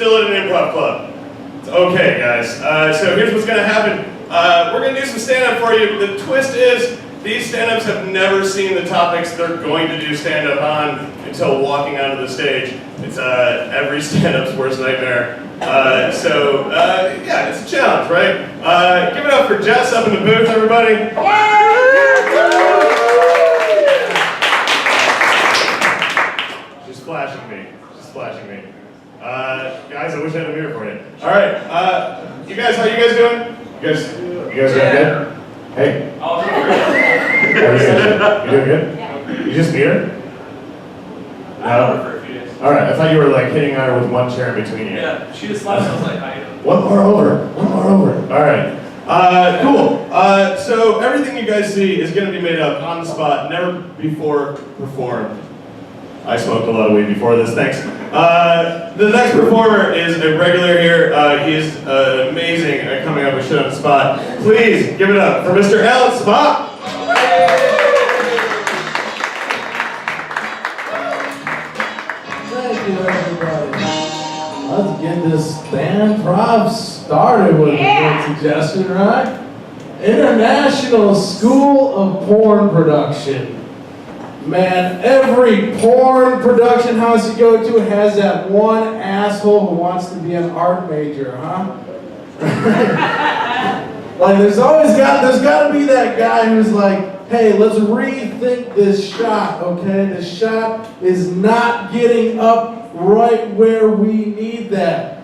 still at an improv club. Okay, guys. So here's what's gonna happen. We're gonna do some stand-up for you. The twist is these stand-ups have never seen the topics they're going to do stand-up on until walking onto the stage. It's every stand-up's worst nightmare. Yeah, it's a challenge, right? Give it up for Jess up in the booth, everybody. She's flashing me. Guys, I wish I had a mirror for you. All right, you guys, how you guys doing? You guys doing good? Hey. How are you guys doing? You doing good? Yeah. You just meet her? No. For a few days. All right, I thought you were like hitting on her with one chair in between you. Yeah, she just left. I was like, hi. One more over. All right. Cool. So everything you guys see is going to be made up on the spot, never before performed. I smoked a lot of weed before this, thanks. The next performer is a regular here. He's amazing at coming up with shit on the spot. Please give it up for Mr. Alan Spot. Thank you, everybody. Let's get this Standprov started with a good suggestion, right? International School of Porn Production. Man, every porn production house you go to has that one asshole who wants to be an art major, huh? Like there's got to be that guy who's like, hey, let's rethink this shot, okay? The shot is not getting up right where we need that.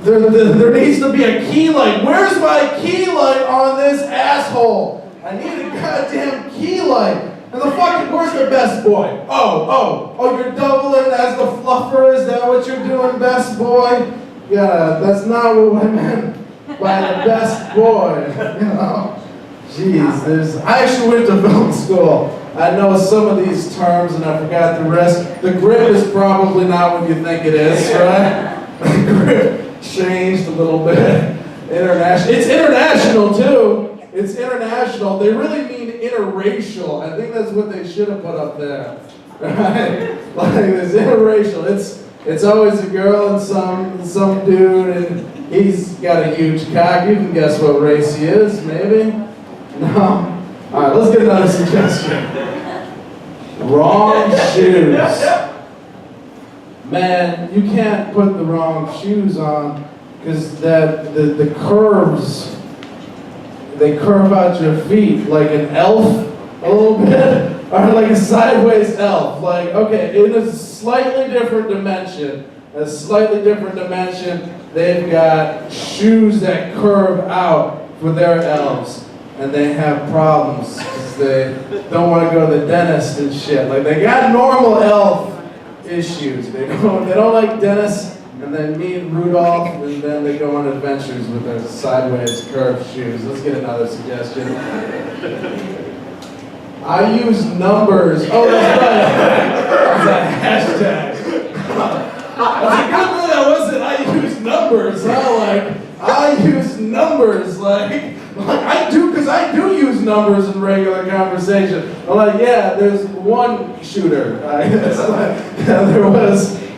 There needs to be a key light. Where's my key light on this asshole? I need a goddamn key light. And where's the best boy? Oh, you're doubling as the fluffer? Is that what you're doing, best boy? Yeah, that's not what I meant by the best boy, you know? Jeez, I actually went to film school. I know some of these terms and I forgot the rest. The grip is probably not what you think it is, right? The grip changed a little bit. International. It's international too. It's international. They really mean interracial. I think that's what they should have put up there. Right? Like it's interracial. It's always a girl and some dude and he's got a huge cock. You can guess what race he is, maybe? No? Alright, let's get another suggestion. Wrong shoes. Man, you can't put the wrong shoes on because the curves, they curve out your feet like an elf a little bit, or like a sideways elf. Like, okay, in a slightly different dimension, they've got shoes that curve out for their elves. And they have problems because they don't want to go to the dentist and shit. Like they got normal elf issues. They don't like dentists, and they meet Rudolph, and then they go on adventures with their sideways curved shoes. Let's get another suggestion. I use numbers. Oh, that's right. That's a hashtag. That's a good one. That wasn't. I use numbers. I use numbers. Like I do, because I do use numbers in regular conversation. I'm like, yeah, there's one shooter.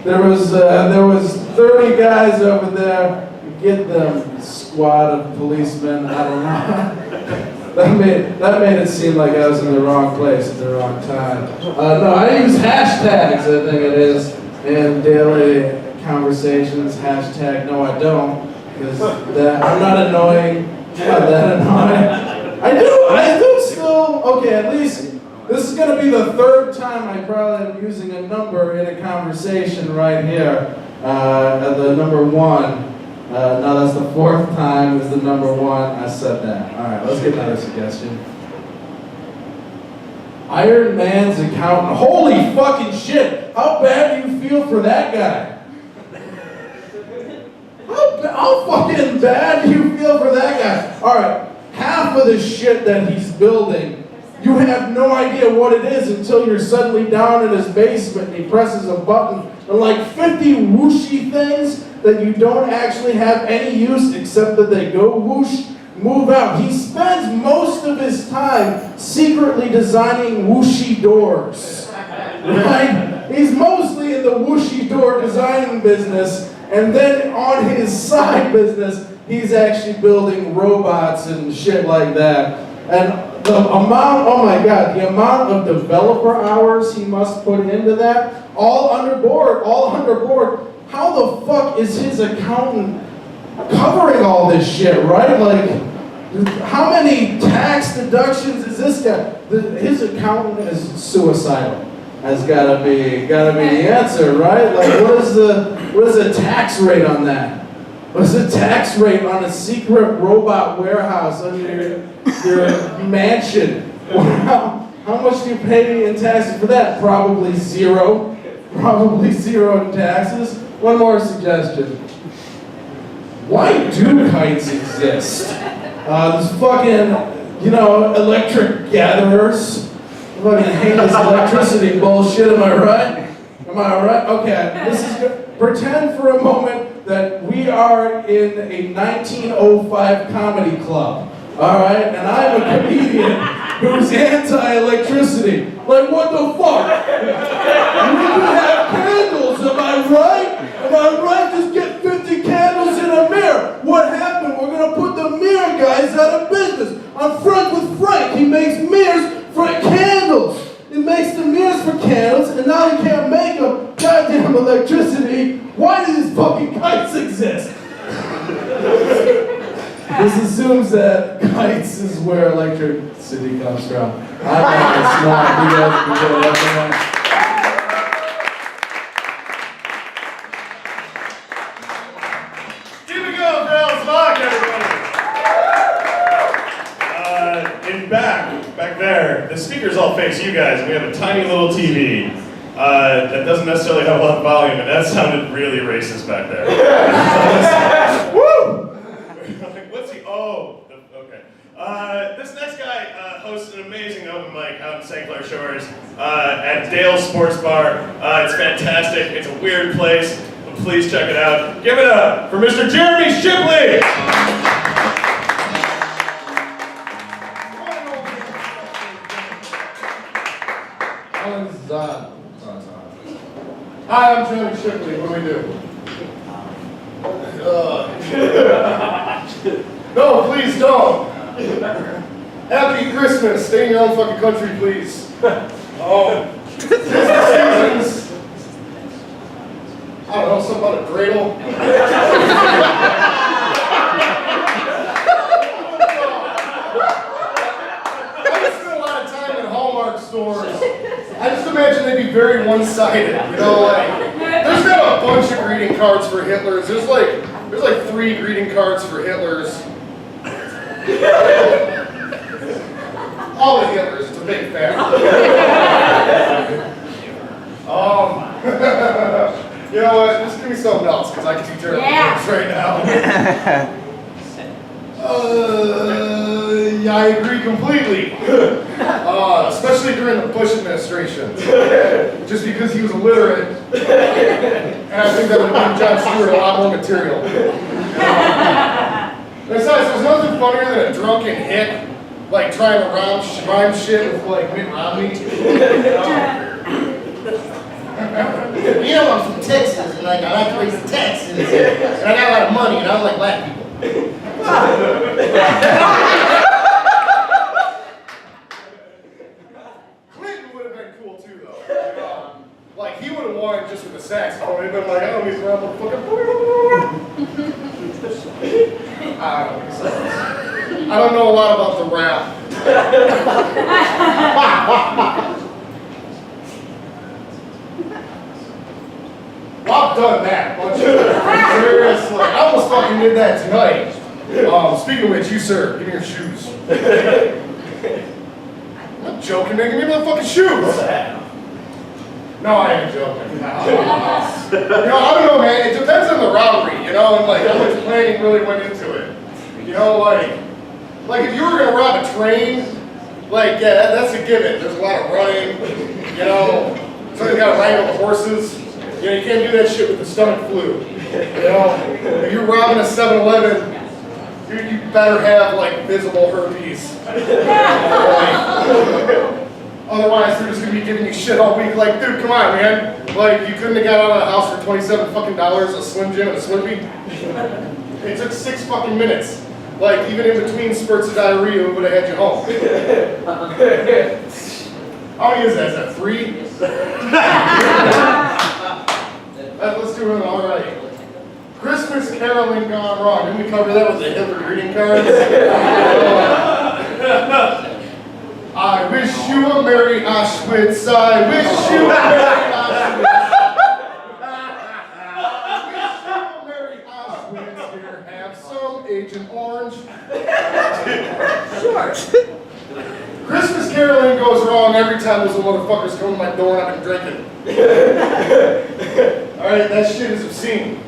There was 30 guys over there. Get them, squad of policemen. I don't know. That made it seem like I was in the wrong place at the wrong time. No, I use hashtags. I think it is in daily conversations. Hashtag no, I don't, because I'm not annoying. Not that annoying. I do still, okay, at least this is going to be the third time I probably am using a number in a conversation right here. The number one. No, that's the fourth time is the number one. I said that. All right, let's get another suggestion. Iron Man's accountant. Holy fucking shit. How bad do you feel for that guy? How fucking bad do you feel for that guy? Alright, half of the shit that he's building, you have no idea what it is until you're suddenly down in his basement and he presses a button and like 50 whooshy things that you don't actually have any use except that they go whoosh, move out. He spends most of his time secretly designing whooshy doors. right? He's mostly in the whooshy door design business, and then on his side business, he's actually building robots and shit like that. And the amount, oh my God, the amount of developer hours he must put into that, all under board. How the fuck is his accountant covering all this shit, right? Like, how many tax deductions is this guy? His accountant is suicidal. Has gotta be the answer, right? Like, what is the tax rate on that? What's the tax rate on a secret robot warehouse under your mansion? How much do you pay in taxes for that? Probably zero. Probably zero in taxes. One more suggestion. Why do kites exist? There's fucking, electric gatherers. Fucking heinous electricity bullshit, am I right? Am I right? Okay, this is good. Pretend for a moment that we are in a 1905 comedy club. Alright? And I'm a comedian who's anti-electricity. Like, what the fuck? We can have candles, am I right? Am I right? Just get 50 candles in a mirror. What happened? We're gonna put the mirror guys out of business. I'm friends with Frank. He makes mirrors for candles. He makes the mirrors for candles, and now he can't make them. Goddamn electricity. Why do these fucking kites exist? This assumes that kites is where electricity comes from. I'm not smart. You guys can do it. Keep it going, Browns Lock, everybody. In back there, the speakers all face you guys. We have a tiny little TV that doesn't necessarily have a lot of volume, and that sounded really racist back there. Woo! What's he? Oh, okay. This next guy hosts an amazing open mic out in St. Clair Shores at Dale's Sports Bar. It's fantastic. It's a weird place, but please check it out. Give it up for Mr. Jeremy Shipley. Hi, I'm Jeremy Shipley. What do we do? No, please don't. Happy Christmas. Stay in your own fucking country, please. Seasons. I don't know, something about a dreidel. I spend a lot of time in Hallmark stores. I just imagine they'd be very one-sided, there's not a bunch of greeting cards for Hitlers. There's like 3 greeting cards for Hitlers. All the Hitlers, it's a big family. You know what, just give me something else, because I can do terrible things right now. Yeah, I agree completely. Especially during the Bush administration. Just because he was illiterate. And I think that would have given John Stewart a lot more material. Besides, there's nothing funnier than a drunken hick, trying to rhyme shit with, Mitt Romney. I'm from Texas, and I like to raise Texans, and I got a lot of money, and I don't like black people. Clinton would have been cool too, though. He would have won just with the saxophone. He'd been like, I don't need to motherfucker. I don't know a lot about the rap. Well, I've done that. Seriously, I almost fucking did that tonight. Speaking of which, you sir, give me your shoes. I'm joking, man. Give me my fucking shoes. No, I ain't joking. I don't know, man. It depends on the robbery, and how much planning really went into it. If you were gonna rob a train, yeah, that's a given. There's a lot of running, somebody's gotta wrangle the horses. You can't do that shit with the stomach flu. If you're robbing a 7-Eleven, you better have visible herpes. Otherwise, they're just gonna be giving you shit all week. Like, dude, come on, man. Like, you couldn't have got out of the house for $27 fucking a Slim Jim and a Slimpy. It took 6 fucking minutes. Like, even in between spurts of diarrhea, we would have had you home. How many is that? Is that 3? Let's do it all right. Christmas caroling gone wrong. Didn't we cover that with the Hitler greeting cards? I wish you a Merry Auschwitz. I wish you a Merry Auschwitz. Here, have some Agent Orange. Sure. Christmas caroling goes wrong every time those motherfuckers come to my door and I've been drinking. Alright, that shit is obscene.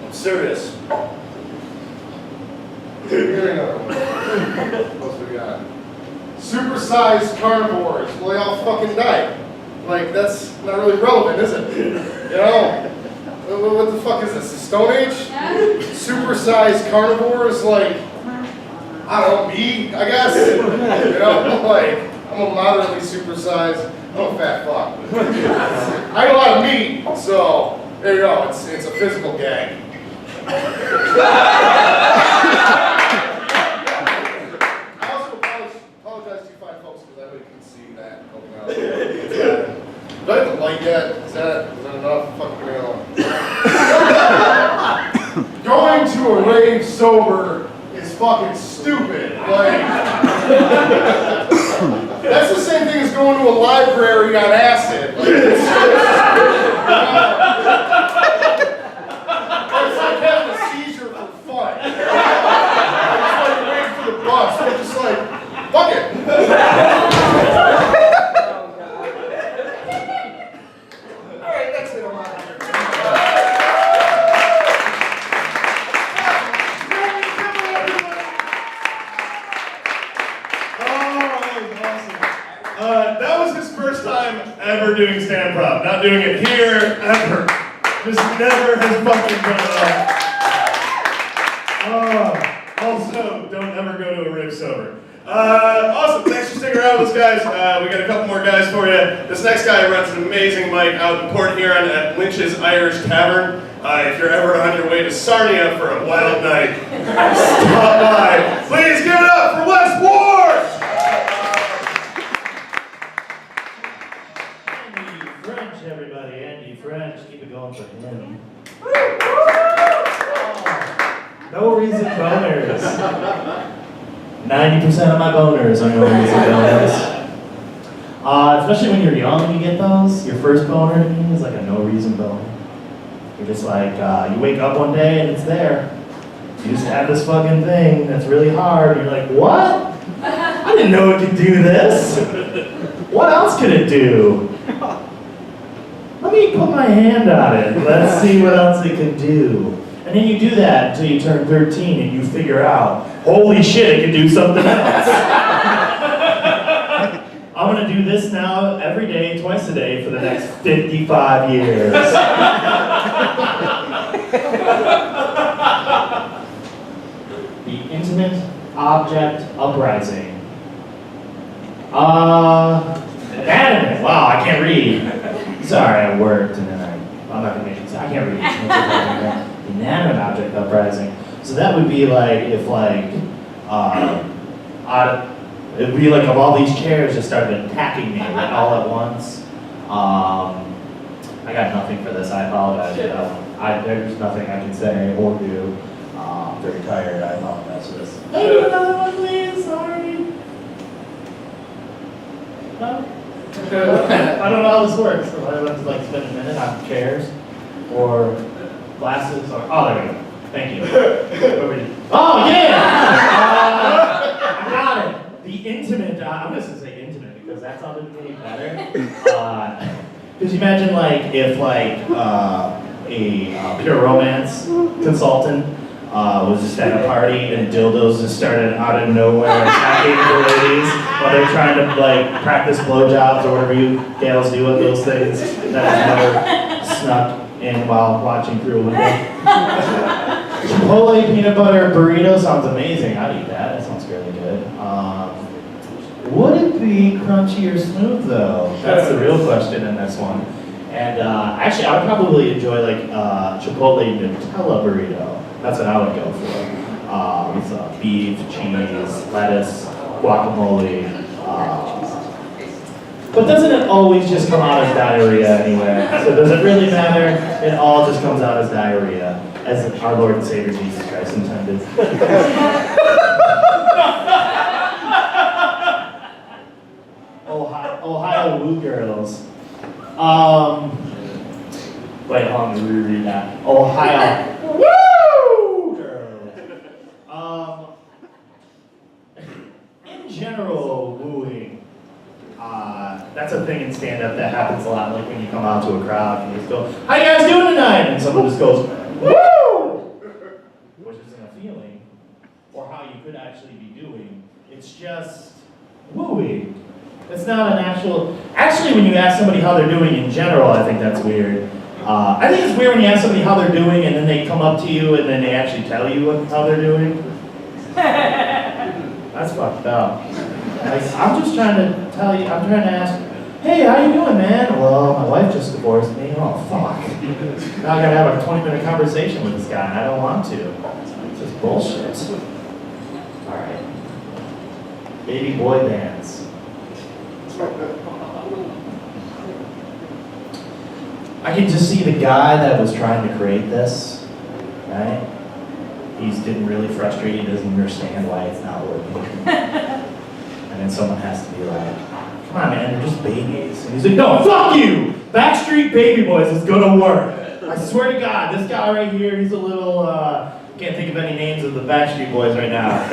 I'm serious. Here another one. What else we got? Supersized carnivores. Well, they all fucking died. Like, that's not really relevant, is it? You know? What the fuck is this? The Stone Age? Supersized carnivores, like, I don't know, meat, I guess. You know, like, I'm a moderately supersized, I'm a fat fuck. I eat a lot of meat, so there you go. It's a physical gag. I also apologize to you fine folks because I really couldn't see that poking out. Do I have the light yet? Is that enough? Fuck, give me another one. Going to a rave sober is fucking stupid. Like, that's the same thing as going to a library on acid. Like, it's like having a seizure for fun. It's like you're waiting for the bus. We're just like, fuck it. That was his first time ever doing Standprov. Not doing it here, ever. Just never has fucking done it. Also, don't ever go to a rave sober. Awesome, thanks for sticking around with us, guys. We got a couple more guys for you. This next guy runs an amazing mic out in Port Huron at Lynch's Irish Tavern. If you're ever on your way to Sarnia for a wild night, stop by. Please give it up for Wes Ward! French, everybody. Andy French. Keep it going for him. No reason boners. 90% of my boners are no reason boners. Especially when you're young and you get those. Your first boner to me is like a no reason boner. You're just like, you wake up one day and it's there. You just have this fucking thing that's really hard. And you're like, what? I didn't know it could do this. What else could it do? Let me put my hand on it. Let's see what else it can do. And then you do that until you turn 13 and you figure out, holy shit, it can do something else. I'm gonna do this now every day, twice a day for the next 55 years. The intimate object uprising. Inanimate. Wow, I can't read. Sorry, I worked and then I'm not gonna make it. I can't read. Inanimate object uprising. So that would be like if like it would be like if all these chairs just started attacking me like, all at once. I got nothing for this. I apologize. There's nothing I can say or do. I'm very tired. I apologize for this. Can you do another one, please? Sorry. No? I don't know how this works. So I have to like spend a minute on chairs or glasses or oh, there we go. Thank you. Oh yeah! I got it. The intimate. I'm just gonna say intimate because that sounded really better. Because you imagine like if like a pure romance consultant was just at a party and dildos just started out of nowhere attacking the ladies while they're trying to like practice blowjobs or whatever you gals do with those things that has never snuck in while watching through a window. Chipotle peanut butter burrito sounds amazing. I'd eat that. That sounds really good. would it be crunchy or smooth though? That's the real question in this one. And actually, I would probably enjoy like Chipotle Nutella burrito. That's what I would go for. With beef, cheese, lettuce, guacamole. But doesn't it always just come out as diarrhea anyway? So does it really matter? It all just comes out as diarrhea, as our Lord and Savior Jesus Christ intended. Ohio Woo Girls. Wait, hold on, let me reread that. Ohio Woo Girls. In general, wooing. That's a thing in stand-up that happens a lot, like when you come out to a crowd and you just go, "How you guys doing tonight?" And someone just goes, "Woo!" Which isn't a feeling, or how you could actually be doing. It's just wooing. It's not an actually, when you ask somebody how they're doing in general, I think that's weird. I think it's weird when you ask somebody how they're doing and then they come up to you and then they actually tell you how they're doing. That's fucked up. Like, I'm just trying to tell you, I'm trying to ask, "Hey, how you doing, man?" "Well, my wife just divorced me." "Oh, fuck. Now I gotta have a 20-minute conversation with this guy, and I don't want to. It's just bullshit. Alright. Baby boy bands. I can just see the guy that was trying to create this, right? He's getting really frustrated, he doesn't understand why it's not working. And then someone has to be like, "Come on, man, they're just babies." And he's like, "No, fuck you! Backstreet Baby Boys is gonna work. I swear to God, this guy right here, he's a little, can't think of any names of the Backstreet Boys right now.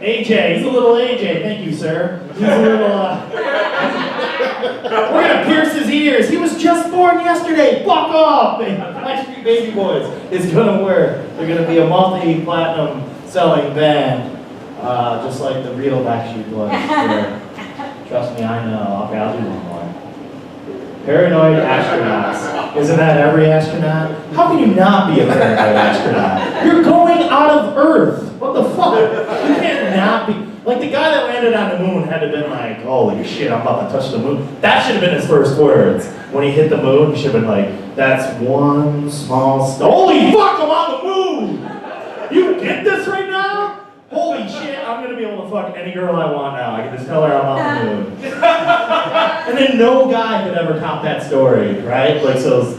AJ, he's a little AJ, thank you, sir. He's a little, we're gonna pierce his ears. He was just born yesterday. Fuck off!" Backstreet Baby Boys is gonna work. They're gonna be a multi-platinum selling band. Just like the real Backstreet Boys. Trust me, I know. Okay, I'll do one more. Paranoid astronauts. Isn't that every astronaut? How can you not be a paranoid astronaut? You're going out of Earth. What the fuck? You can't not be. Like the guy that landed on the moon had to have been like, "Holy shit, I'm about to touch the moon." That should have been his first words. When he hit the moon, he should have been like, "That's one small step." Holy fuck, I'm on the moon! You get this right now? Holy shit, I'm gonna be able to fuck any girl I want now. I can just tell her I'm on the moon. And then no guy could ever top that story, right? Like, so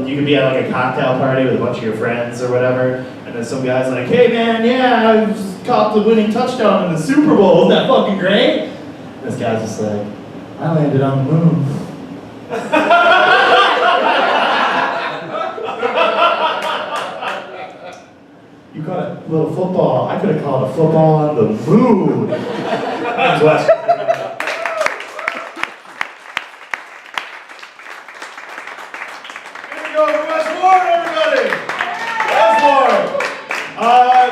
you could be at like a cocktail party with a bunch of your friends or whatever, and then some guy's like, "Hey man, yeah, I just caught the winning touchdown in the Super Bowl. Isn't that fucking great?" And this guy's just like, "I landed on the moon." You caught a little football. I could have called a football on the moon. Thanks, Wes. Here we go for Wes Ward, everybody. Wes Ward.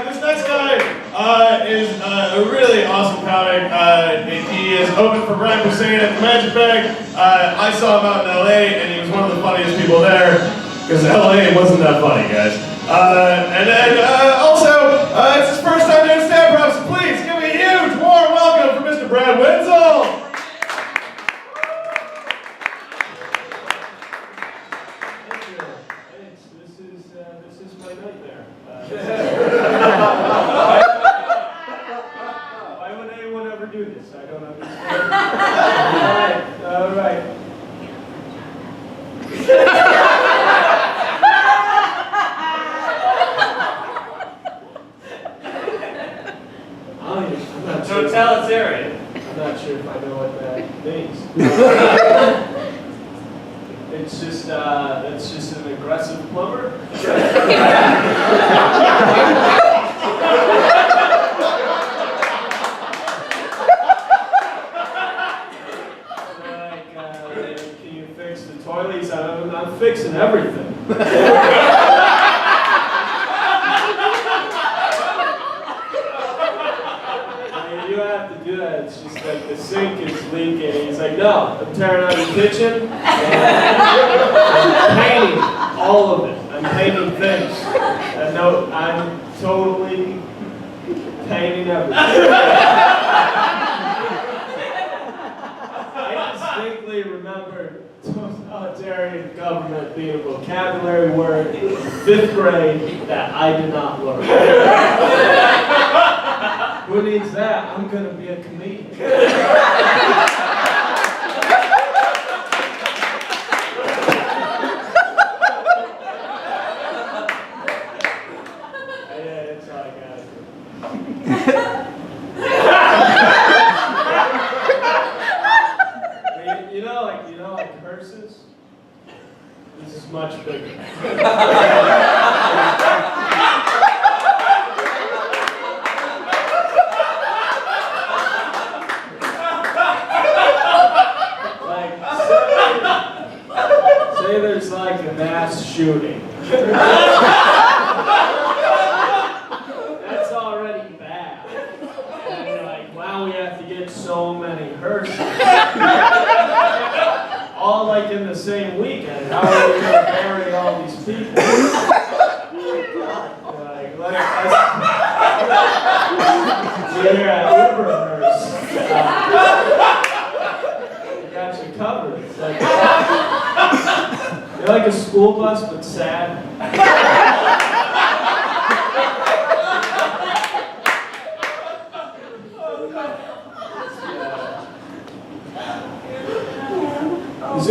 This next guy is a really awesome comic. He is open for Brian Hussein at the Magic Bag. I saw him out in LA, and he was one of the funniest people there, because LA wasn't that funny, guys. And then also, it's his first time doing Standprov, so please give me a huge warm welcome for Mr. Brad Wenzel. Thank you. This is my nightmare. Why would anyone ever do this? I don't understand. All right. Totalitarian. I'm not sure if I know what that means. It's just an aggressive plumber. Can you fix the toilets? I'm fixing everything. It's just like the sink is leaking. He's like, "No, I'm tearing out the kitchen. I'm painting all of it. I'm painting things. And no, I'm totally painting everything." distinctly remember totalitarian government being a vocabulary word in 5th grade that I did not learn. Who needs that? I'm gonna be a comedian. Like curses, this is much bigger. Like, say there's like a mass shooting. That's already bad. And you're like, wow, we have to get so many hearses. All like in the same weekend. How are we going to bury all these people? You're at Uber nurse. You got you covered. It's like, you're like a school bus, but sad.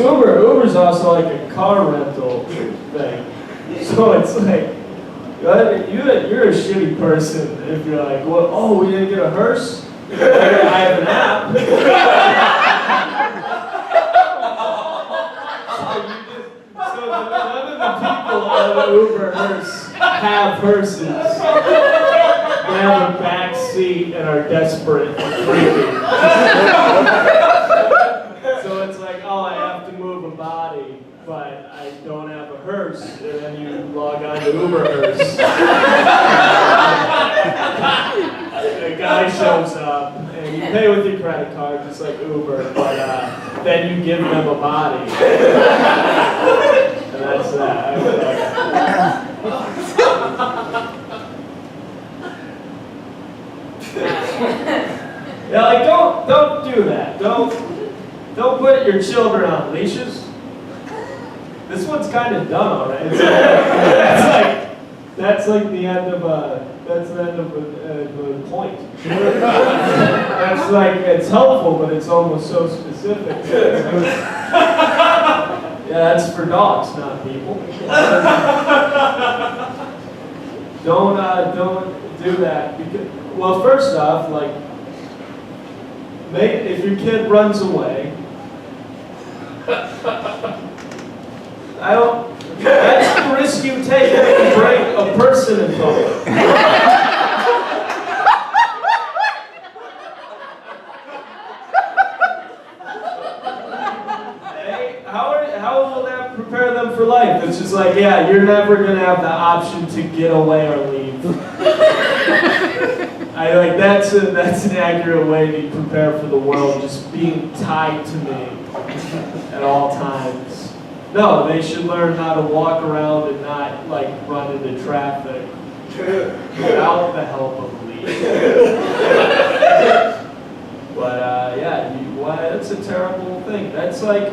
Uber's also like a car rental thing. So it's like, you're a shitty person if you're like, well, oh, we didn't get a hearse? I have an app. So none of the people on the Uber hearse have hearses. They have a back seat and are desperate for freaking. So it's like, oh, I have to move a body, but I don't have a hearse, and then you log on to Uber hearse. A guy shows up, and you pay with your credit card, just like Uber, but then you give them a body. And that's that. Yeah, like don't do that. Don't put your children on leashes. This one's kind of dumb already. That's like the end of a point. That's like, it's helpful, but it's almost so specific. Yeah, that's for dogs, not people. Don't do that. Because, well, first off, like, if your kid runs away, that's the risk you take to bring a person in public. How will that prepare them for life? It's just like, yeah, you're never going to have the option to get away or leave. That's an accurate way to prepare for the world, just being tied to me at all times. No, they should learn how to walk around and not like run into traffic without the help of leads. But yeah, that's a terrible thing. That's like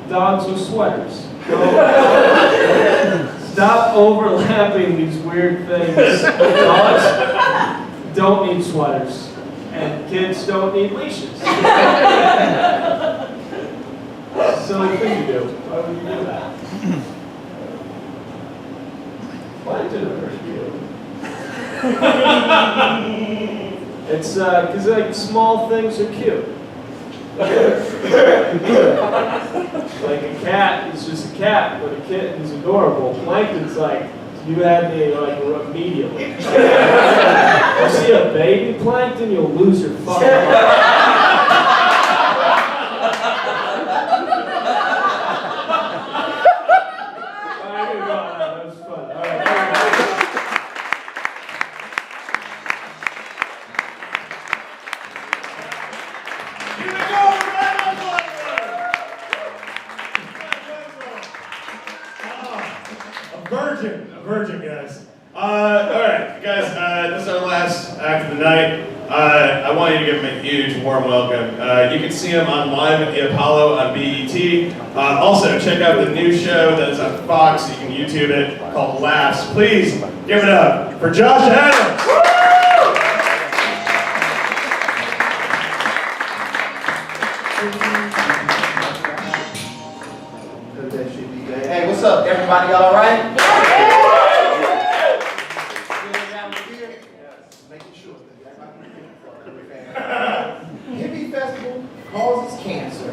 dogs with sweaters. Stop overlapping these weird things. Dogs don't need sweaters, and kids don't need leashes. Silly thing to do. Why would you do that? Why did it hurt you? It's because like small things are cute. Like a cat is just a cat, but a kitten is adorable. Plankton's like, you had me like immediately. You see a baby plankton, you'll lose your fucking mind. A virgin, guys. All right, guys. This is our last act of the night. I want need to give him a huge warm welcome. You can see him on Live at the Apollo on BET. Also, check out the new show that is on Fox. You can YouTube it, called Laughs. Please give it up for Josh Adams. Hey, what's up, everybody? All right? Making sure. Hippie festival causes cancer.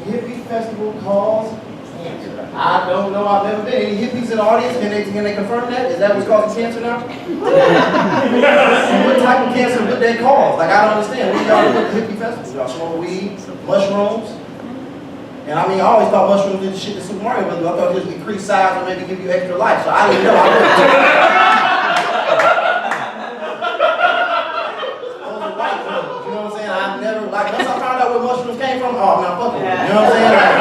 Hippie festival causes cancer. I don't know. I've never been. Any hippies in the audience? Can they confirm that? Is that what's causing cancer now? What type of cancer would that cause? Like, I don't understand. What do y'all do at the hippie festival? Y'all smoke weed, mushrooms? And I mean, I always thought mushrooms did the shit that Super Mario Brothers. I thought it just increase size and maybe give you extra life. So I didn't know. Those are white drugs. You know what I'm saying? I've never, like, once I found out where mushrooms came from, oh man, fuck it. You know what I'm saying? Like,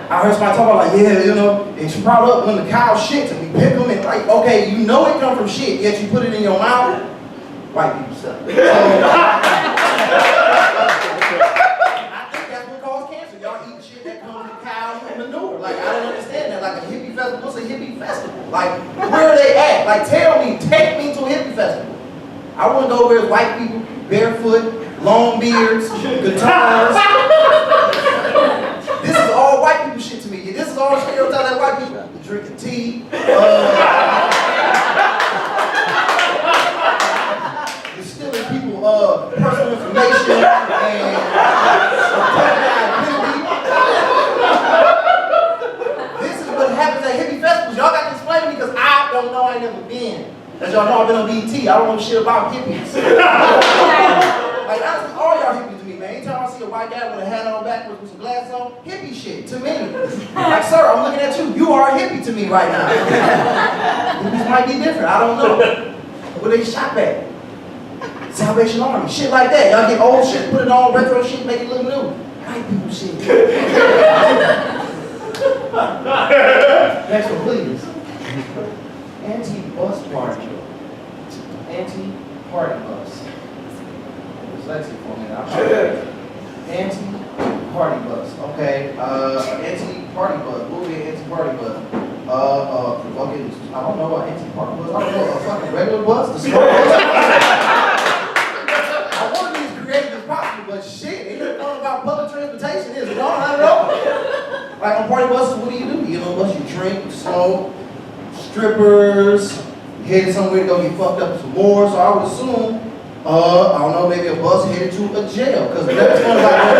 I heard somebody talk about, like, yeah, you know, it sprout up when the cow shits and we pick them and, like, okay, you know it come from shit, yet you put it in your mouth. White people stuff. So, like, I don't understand that. Like, a hippie festival, what's a hippie festival? Like, where are they at? Like, tell me, take me to a hippie festival. I want to go where it's white people, barefoot, long beards, guitars. This is all white people shit to me. This is all stereotypes like white people. Drinking tea. You're stealing people personal information and what happens at hippie festivals. Y'all got to explain to me because I don't know. I ain't never been. As y'all know, I've been on BET. I don't know shit about hippies. Like, honestly, all y'all hippies to me, man. Anytime I see a white guy with a hat on backwards with some glasses on, hippie shit to me. Like, sir, I'm looking at you. You are a hippie to me right now. Hippies might be different. I don't know. Where they shop at? Salvation Army. Shit like that. Y'all get old shit, put it on, retro shit, make it look new. White people shit. Next one, please. Anti-bus party. Anti-party bus. Dyslexic for a minute. Anti-party bus. Okay. Anti-party bus. Movie anti-party bus. Fucking, I don't know what anti-party bus. I don't know a fucking regular bus. The small bus. I want to be as creative as possible, but shit, ain't nothing fun about public transportation, is it? No, not at all. Like on party buses, what do? You get on a bus, you drink, you smoke, strippers, you headed somewhere to go get fucked up some more. So I would assume, I don't know, maybe a bus headed to a jail. Because that's fun about that.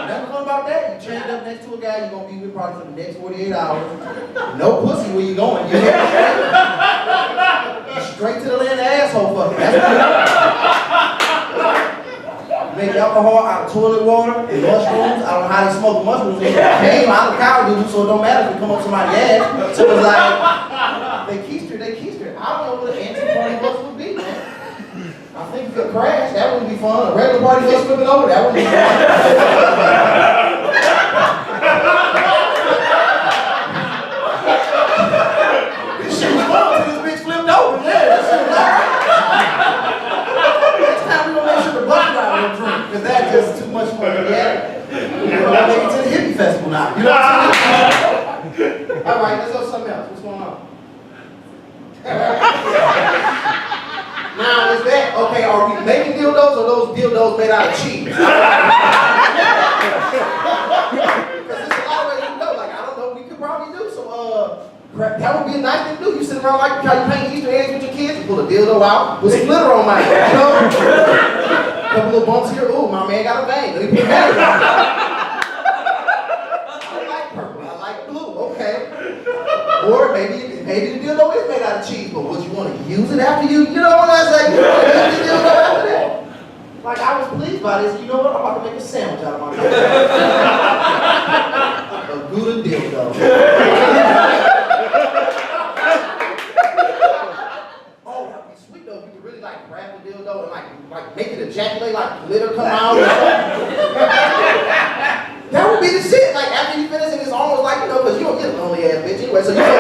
Nothing fun about that. You trained up next to a guy you're going to be with probably for the next 48 hours. No pussy where you going. You're straight to the land of asshole fucking. That's what make alcohol out of toilet water and mushrooms. I don't know how they smoke mushrooms. They came out of cow doodle, so it don't matter if it come up somebody's ass. So it's like, they keistered. I don't know what an anti-party bus would be, man. I think if it crashed, that wouldn't be fun. A regular party bus flipping over, that wouldn't be fun. This shit was fun until this bitch flipped over. Yeah, this shit was alright. Because that's just too much fun to get. We're make it to the hippie festival now. You know what I'm saying? All right, let's go to something else. What's going on? Now, is that, okay, are we making dildos or those dildos made out of cheese? Because there's a lot of ways you know. Like, I don't know, we could probably do some, that would be a nice thing to do. You sit around like how you paint Easter eggs with your kids, you pull a dildo out, put some glitter on mine, you know? Couple little bumps here. Ooh, my man got a bang. Let me put that on. I like purple. I like blue. Okay. Or maybe the dildo is made out of cheese, but would you want to use it after you know what I say? You want to use the dildo after that? Like, I was pleased by this. You know what? I'm about to make a sandwich out of my dildo. A Gouda dildo. Like make it ejaculate, like glitter come out. That would be the shit. Like after you finish, and it's almost like, you know, because you don't get a lonely ass bitch anyway, so you don't get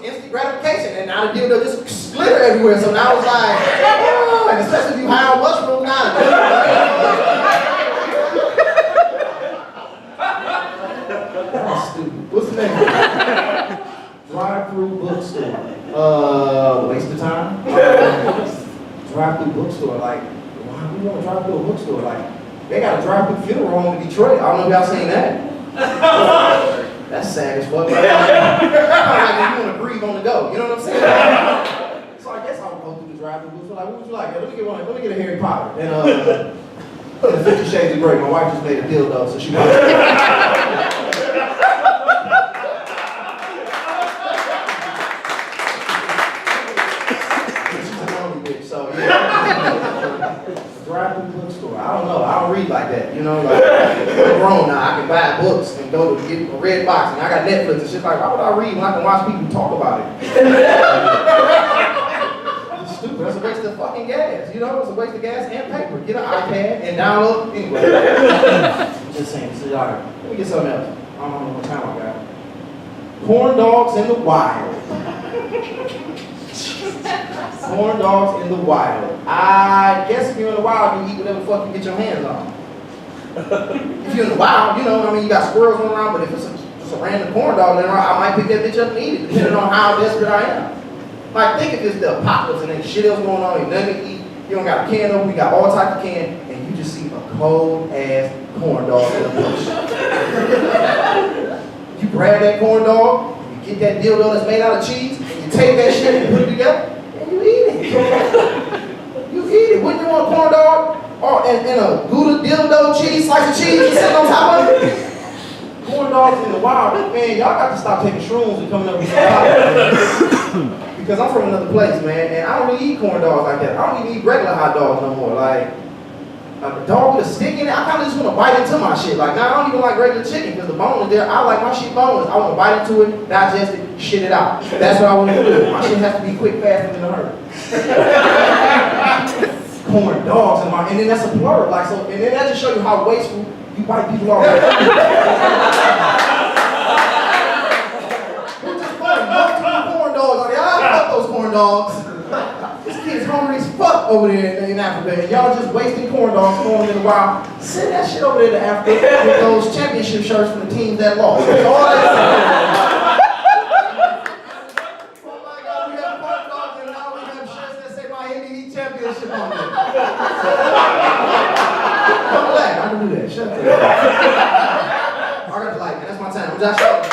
instant gratification, and now the dildo just splinter everywhere. So now it's like, oh, and especially if you high on mushrooms now. That's stupid. What's the name? Drive-through bookstore. Waste of time. Drive-through bookstore, like, why do you want to drive through a bookstore? Like, they got a drive-through funeral home in Detroit. I don't know if y'all seen that. That's sad as fuck. Like, you want to grieve on the go. You know what I'm saying? So I guess I'll go through the drive-through bookstore. Like, what would you like? Let me get one. Let me get a Harry Potter. And 50 Shades of Grey. My wife just made a dildo, so she wants. Drive-through bookstore. I don't know. I don't read like that. You know, like I'm grown now. I can buy books and go to get a red box, and I got Netflix and shit. Like, why would I read when I can watch people talk about it? It's stupid. That's a waste of fucking gas. You know, it's a waste of gas and paper. Get an iPad and download. Anyway, just saying. So y'all, let me get something else. I don't know what time I got. Corn dogs in the wild. Corn dogs in the wild. I guess if you're in the wild, you eat whatever the fuck you get your hands on. If you're in the wild, you know, I mean, you got squirrels running around, but if it's just a random corn dog running around, I might pick that bitch up and eat it, depending on how desperate I am. Like, think if it's the apocalypse and ain't shit else going on, ain't nothing to eat, you don't got a can open, we got all types of can, and you just see a cold-ass corn dog in the bush. You grab that corn dog, you get that dildo that's made out of cheese, and you take that shit and put it together, you eat it. You eat it. Wouldn't you want a corn dog? Or and a Gouda dildo cheese, slice of cheese, and sitting on top of it? Corn dogs in the wild. Man, y'all got to stop taking shrooms and coming up with some because I'm from another place, man, and I don't really eat corn dogs like that. I don't even eat regular hot dogs no more. Like, a dog with a stick in it, I kind of just want to bite into my shit. Like, now I don't even like regular chicken because the bone is there. I like my shit boneless. I want to bite into it, digest it, shit it out. That's what I want to do. My shit has to be quick, fast, and in a hurry. Corn dogs in my, and then that's a blur. Like, so, and then that just show you how wasteful you white people are. Which is funny. Multiple corn dogs. Like, I fuck those corn dogs. This kid's hungry as fuck over there in Africa, and y'all just wasting corn dogs, throwing them in the wild. Send that shit over there to Africa with those championship shirts from the teams that lost. That's all that oh my God, we have corn dogs, and now we have shirts that say Miami Championship on them. I'm black, I can do that. Shut up. I got the light, man. That's my time. I'm Josh Sheldon.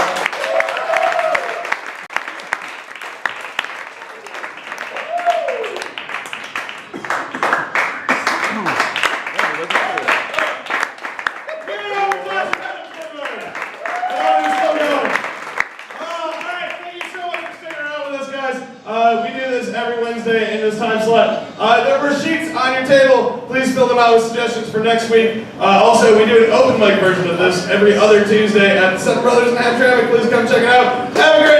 We do this every Wednesday in this time slot. There were sheets on your table. Please fill them out with suggestions for next week. Also, we do an open mic version of this every other Tuesday at Seven Brothers and Half Traffic. Please come check it out. Have a great